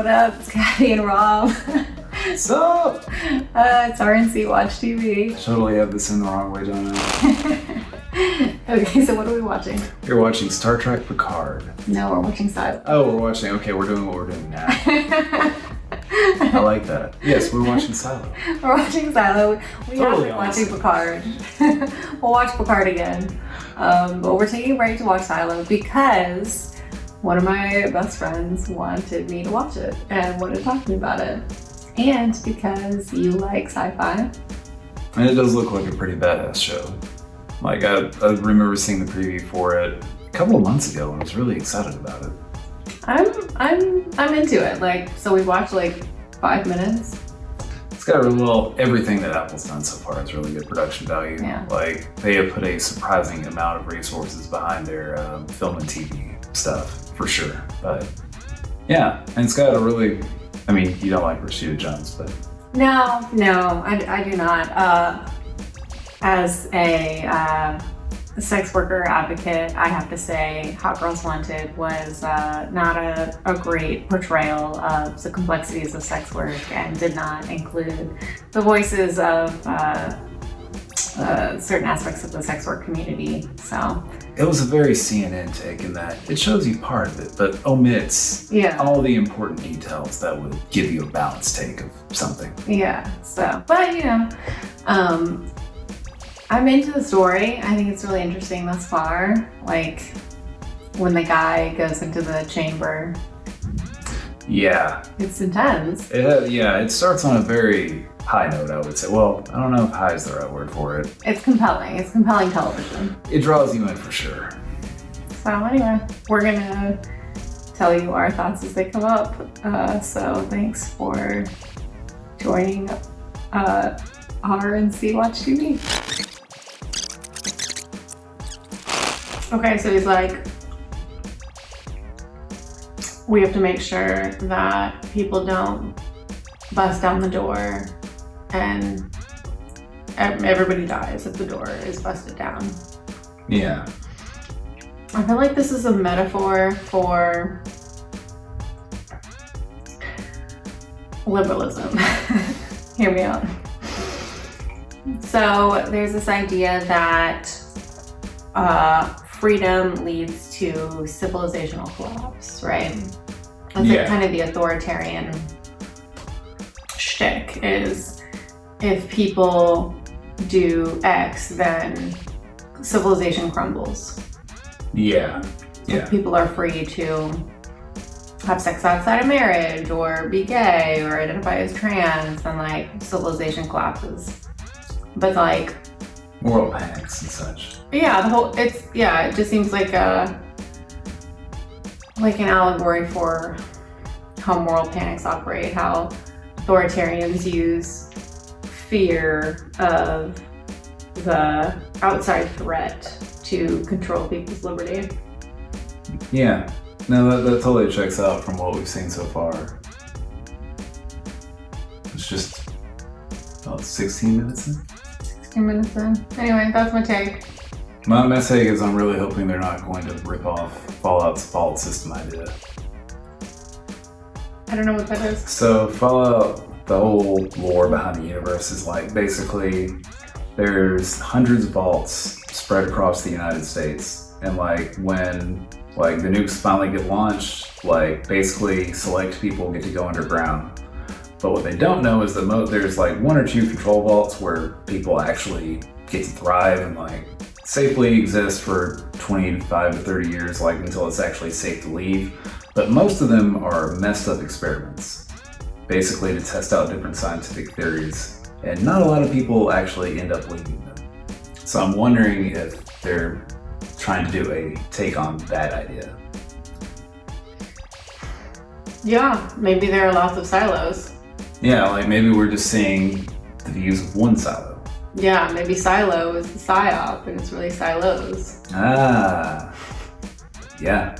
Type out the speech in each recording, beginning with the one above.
What up? It's Kathy and Rob. What's up? It's R&C Watch TV. Totally have this in the wrong way, don't I? Okay, so what are we watching? You're watching Star Trek Picard. No, we're watching Silo. Oh, we're watching. Okay, we're doing what we're doing now. I like that. Yes, we're watching Silo. We're watching Silo. We Totally have been watching Picard. We'll watch Picard again. But we're taking a break to watch Silo because one of my best friends wanted me to watch it and wanted to talk to me about it. And because you like sci-fi. And it does look like a pretty badass show. Like, I remember seeing the preview for it a couple of months ago and I was really excited about it. I'm into it. Like, so we watched like 5 minutes. It's got everything that Apple's done so far is really good production value. Yeah. Like, they have put a surprising amount of resources behind their film and TV stuff, for sure. But yeah, and it's got a really, I mean, you don't like Rashida Jones, but. No, I do not. As a sex worker advocate, I have to say Hot Girls Wanted was not a great portrayal of the complexities of sex work and did not include the voices of certain aspects of the sex work community. So it was a very CNN take in that it shows you part of it, but omits all the important details that would give you a balanced take of something. Yeah, so, but you know, I'm into the story. I think it's really interesting thus far. Like when the guy goes into the chamber. Yeah. It's intense. It starts on a very high note, I would say. Well, I don't know if high is the right word for it. It's compelling. It's compelling television. It draws you in for sure. So anyway, we're gonna tell you our thoughts as they come up. So thanks for joining R&C Watch TV. Okay, so he's like, we have to make sure that people don't bust down the door and everybody dies if the door is busted down. Yeah. I feel like this is a metaphor for liberalism. Hear me out. So there's this idea that freedom leads to civilizational collapse, right? That's like kind of the authoritarian shtick is if people do X, then civilization crumbles. Yeah. If people are free to have sex outside of marriage or be gay or identify as trans, then like civilization collapses. But like moral panics and such. Yeah, it just seems like an allegory for how moral panics operate, how authoritarians use fear of the outside threat to control people's liberty. Yeah, no, that totally checks out from what we've seen so far. It's just about 16 minutes in. 16 minutes in. Anyway, that's my take. My take is I'm really hoping they're not going to rip off Fallout's fault system idea. I don't know what that is. So Fallout, the whole lore behind the universe is like basically there's hundreds of vaults spread across the United States, and like when like the nukes finally get launched, like basically select people get to go underground. But what they don't know is that there's like 1 or 2 control vaults where people actually get to thrive and like safely exist for 25 to 30 years, like until it's actually safe to leave. But most of them are messed up experiments, basically to test out different scientific theories. And not a lot of people actually end up leaving them. So I'm wondering if they're trying to do a take on that idea. Yeah, maybe there are lots of silos. Yeah, like maybe we're just seeing the views of one silo. Yeah, maybe silo is the psyop and it's really silos. Ah, yeah.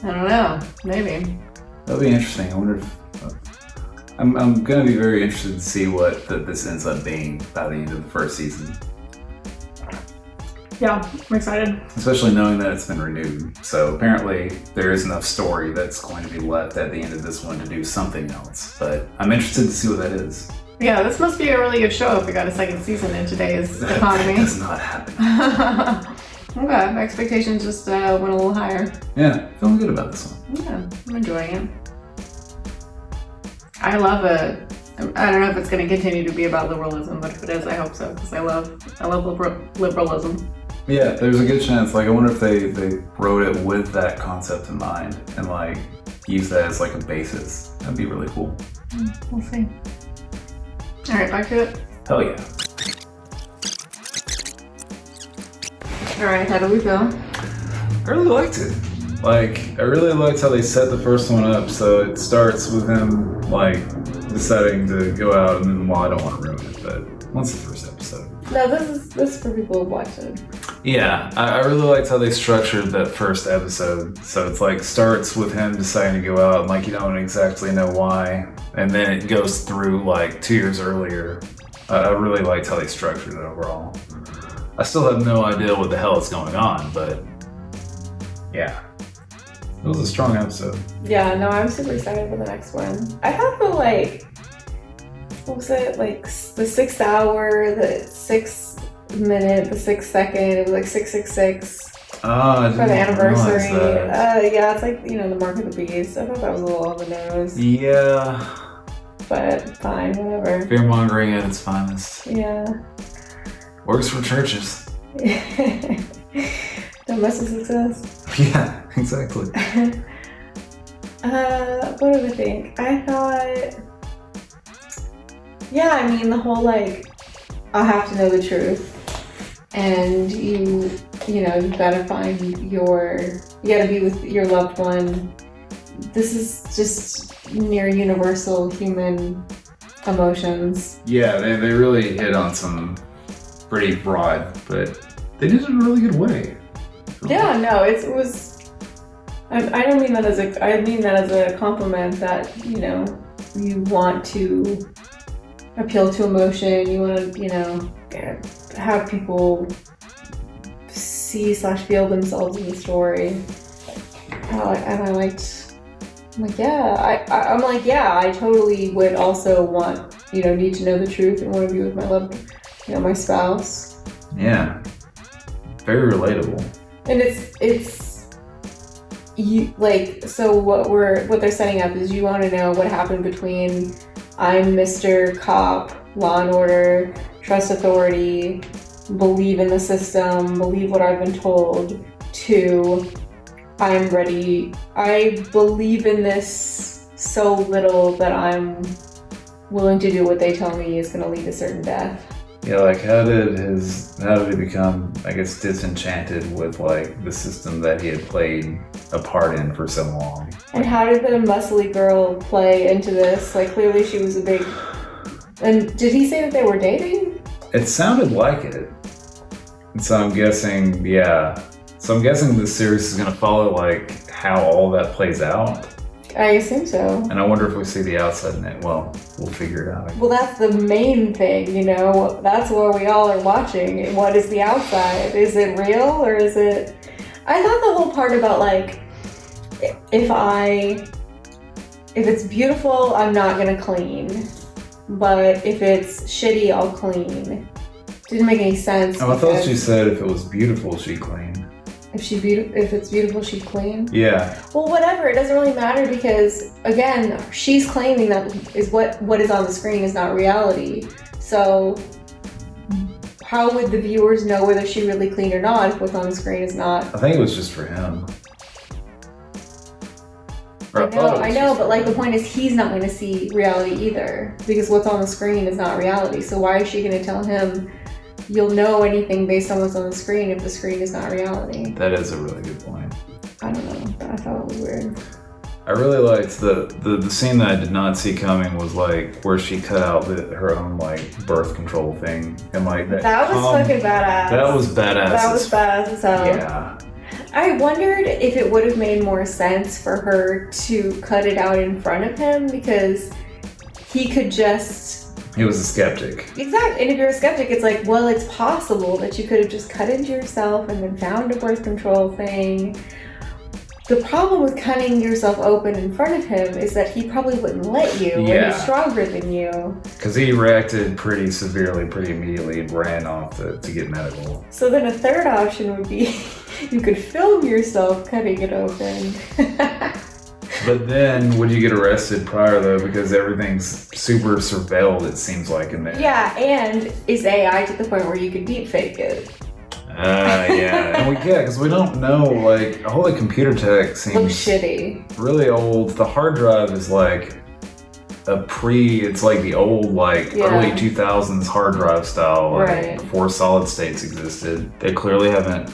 I don't know, maybe. That'll be interesting. I wonder if I'm gonna be very interested to see what this ends up being by the end of the first season. Yeah, I'm excited. Especially knowing that it's been renewed. So apparently there is enough story that's going to be left at the end of this one to do something else. But I'm interested to see what that is. Yeah, this must be a really good show if we got a second season in today's economy. That does not happen. Okay, my expectations just went a little higher. Yeah, feeling good about this one. Yeah, I'm enjoying it. I love it. I don't know if it's going to continue to be about liberalism, but if it is, I hope so, because I love liberalism. Yeah, there's a good chance. Like, I wonder if they wrote it with that concept in mind and like use that as like a basis. That'd be really cool. We'll see. All right, back to it. Hell yeah. All right, how do we feel? I really liked it. Like, I really liked how they set the first one up. So it starts with him like deciding to go out, and then, well, I don't want to ruin it, but once the first episode. No, this is for people who've watched it. Yeah, I really liked how they structured that first episode. So it's like starts with him deciding to go out, and like you don't exactly know why, and then it goes through like 2 years earlier. I really liked how they structured it overall. I still have no idea what the hell is going on, but yeah, it was a strong episode. Yeah, no, I'm super excited for the next one. I thought the what was it, like the 6th hour, the 6th minute, the 6th second, it was like 666 Oh, I for the didn't anniversary. realize that. Yeah, it's like, the mark of the beast. I thought that was a little on the nose, Yeah, but fine, whatever. fear mongering at its finest. Yeah. Works for churches. Don't mess with success. Yeah, exactly. What did I think? I thought, yeah, I mean, the whole like, I have to know the truth, and you've gotta find you gotta be with your loved one. This is just near universal human emotions. Yeah, they really hit on some pretty broad, but they did it in a really good way. Yeah, no, it was. I don't mean that as I mean that as a compliment that you want to appeal to emotion. You want to have people see/feel themselves in the story. And I liked. I'm like, yeah, I totally would also want need to know the truth and want to be with my loved, my spouse. Yeah, very relatable. And it's you so what they're setting up is you want to know what happened between I'm Mr. Cop, law and order, trust authority, believe in the system, believe what I've been told, to I'm ready. I believe in this so little that I'm willing to do what they tell me is going to lead to certain death. Yeah, like how did he become, I guess, disenchanted with like the system that he had played a part in for so long? And how did the muscly girl play into this? Like clearly she was a big. And did he say that they were dating? It sounded like it. And so I'm guessing, yeah. So I'm guessing this series is going to follow like how all that plays out. I assume so. And I wonder if we see the outside in it. Well, we'll figure it out. Well, that's the main thing, That's where we all are watching. What is the outside? Is it real or is it... I thought the whole part about like, if it's beautiful, I'm not gonna clean. But if it's shitty, I'll clean. Didn't make any sense. Oh, I thought she said if it was beautiful, she'd clean. If it's beautiful, she'd clean? Yeah. Well, whatever. It doesn't really matter because, again, she's claiming that is what is on the screen is not reality. So how would the viewers know whether she really cleaned or not if what's on the screen is not? I think it was just for him. I know, but like the point is he's not going to see reality either because what's on the screen is not reality. So why is she going to tell him you'll know anything based on what's on the screen if the screen is not reality? That is a really good point. I don't know. I thought it was weird. I really liked the scene that I did not see coming was like where she cut out her own like birth control thing and like that was fucking badass. That was badass. That was badass as hell. Yeah. I wondered if it would have made more sense for her to cut it out in front of him because he could just He was a skeptic. Exactly. And if you're a skeptic, it's like, well, it's possible that you could have just cut into yourself and then found a birth control thing. The problem with cutting yourself open in front of him is that he probably wouldn't let you when he's stronger than you. Because he reacted pretty severely, pretty immediately, and ran off to get medical. So then a third option would be you could film yourself cutting it open. But then, would you get arrested prior, though? Because everything's super surveilled, it seems like, in there. Yeah, and is AI to the point where you could deep fake it? Yeah. And because we don't know, like, all the computer tech seems... Looks shitty. Really old. The hard drive is like it's like the old, like, early 2000s hard drive style, like, before solid states existed. They clearly haven't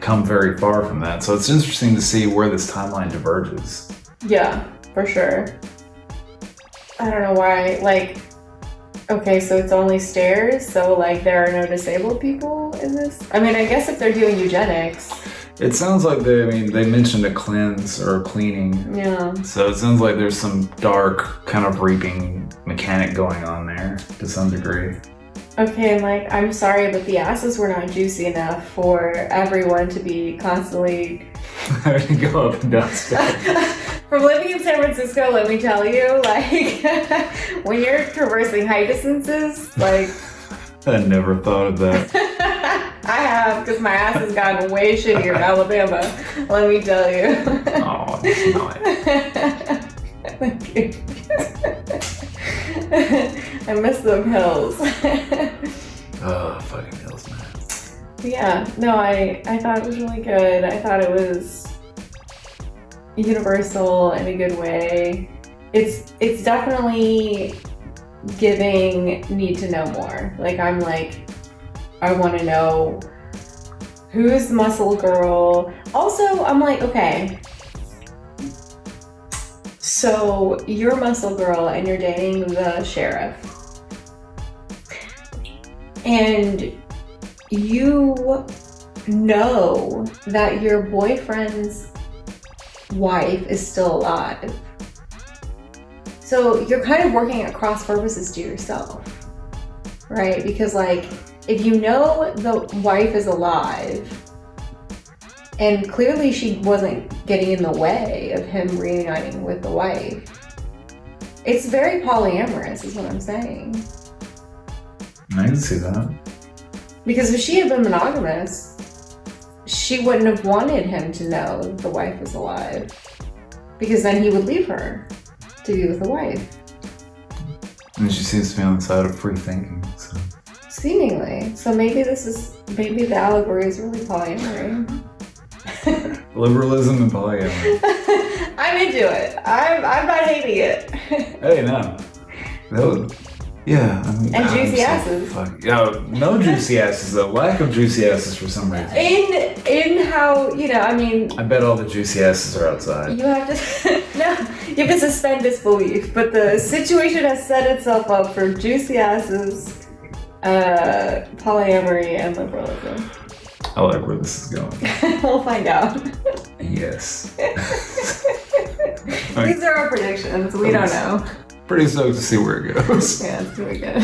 come very far from that. So it's interesting to see where this timeline diverges. Yeah, for sure. I don't know why, like, okay, so it's only stairs, so, like, there are no disabled people in this? I mean, I guess if they're doing eugenics. It sounds like they mentioned a cleanse or a cleaning. Yeah. So it sounds like there's some dark kind of reaping mechanic going on there to some degree. Okay, and like, I'm sorry, but the asses were not juicy enough for everyone to be constantly having to go up and down stairs. From living in San Francisco, let me tell you, like, when you're traversing height distances, like... I never thought of that. I have, because my ass has gotten way shittier in Alabama, let me tell you. Oh, it's not. Thank you. I miss them hills. Oh, fucking hills, man. Yeah, no, I thought it was really good. I thought it was universal in a good way. It's definitely giving need to know more. Like, I'm like, I want to know who's Muscle Girl. Also, I'm like, okay, so you're Muscle Girl and you're dating the sheriff. And you know that your boyfriend's wife is still alive. So you're kind of working at cross purposes to yourself, right? Because, like, if you know the wife is alive, and clearly she wasn't getting in the way of him reuniting with the wife, it's very polyamorous, is what I'm saying. I can see that. Because if she had been monogamous, she wouldn't have wanted him to know the wife was alive. Because then he would leave her to be with the wife. And she seems to be on the side of free thinking, so. Seemingly. So maybe the allegory is really polyamory. Liberalism and polyamory. I'm into it. I'm not hating it. Hey, no. Yeah. I mean, and juicy asses. No juicy asses, though. Lack of juicy asses for some reason. In how, I mean... I bet all the juicy asses are outside. You have to... No, you have to suspend disbelief. But the situation has set itself up for juicy asses, polyamory, and liberalism. I like where this is going. We'll find out. Yes. These are our predictions. We don't know. Pretty stoked to see where it goes. Yeah, it's really good.